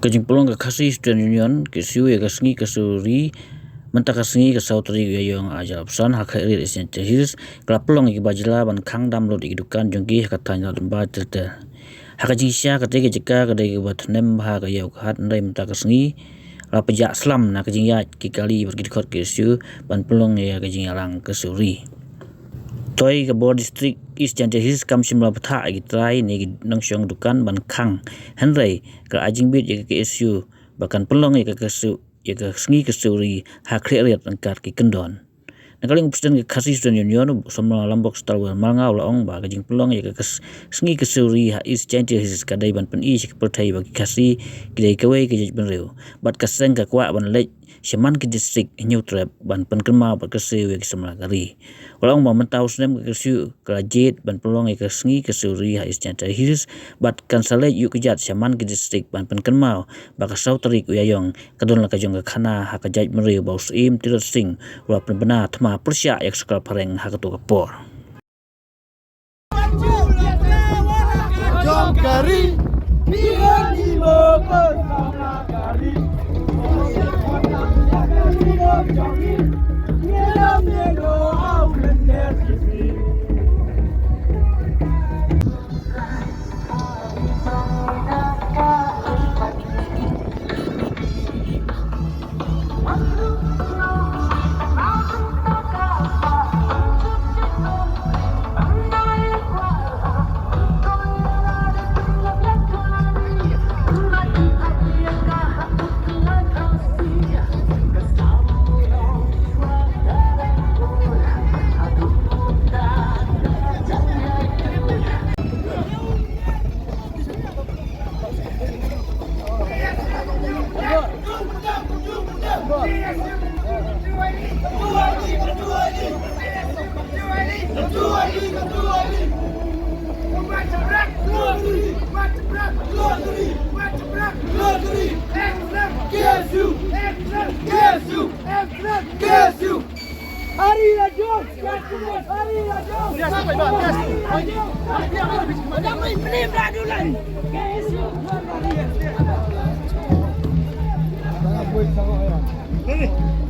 Kajing pelong ka kasi student union kesiu ya kasngi kasuri menta kasngi ka sautri ya yang aja pesan hak ri essential his kala pelong ki bajla ban khang dam lo di dukan jongki ka tanya ba tete hak jisya ka tege jika ka de bat nem ha ka yau hat ndai menta kasngi la pejak slam na kajing ya ki kali pergi dikot kesiu ban pelong ya kajing alang kasuri toy ka bor district east change his kam simla patha gi trai ni nang syong dukan ban khang henrai ka ajing bit ya ke isu bahkan pelong ya ke kesu ya ke sngi kesuri ha khriat angkat ki kendon nakaling presiden ke khasi student union somla lambok stalwa malnga la ong ba kajing pelong ya ke sngi kesuri ha east change his kadai ban pen i sik perthai ba ki khasi ki ke wei ki ben reu bat kaseng ka kwa ban lek Shaman ki district new trap ban pen kerma ba kese we samla kari walang ba mentau snem ke su graduate ban pelong ke sngi ke suri ha iscanta his bat kansale yu kejat Shaman ki district ban pen kerma ba ka sautari ku yayong kadon la ka jong ka khana ha ka jaj meri ba usim tirot sing wa pen bena thma persya yak skal pareng ha ka to ka por jong kari ni mo ko kari Ini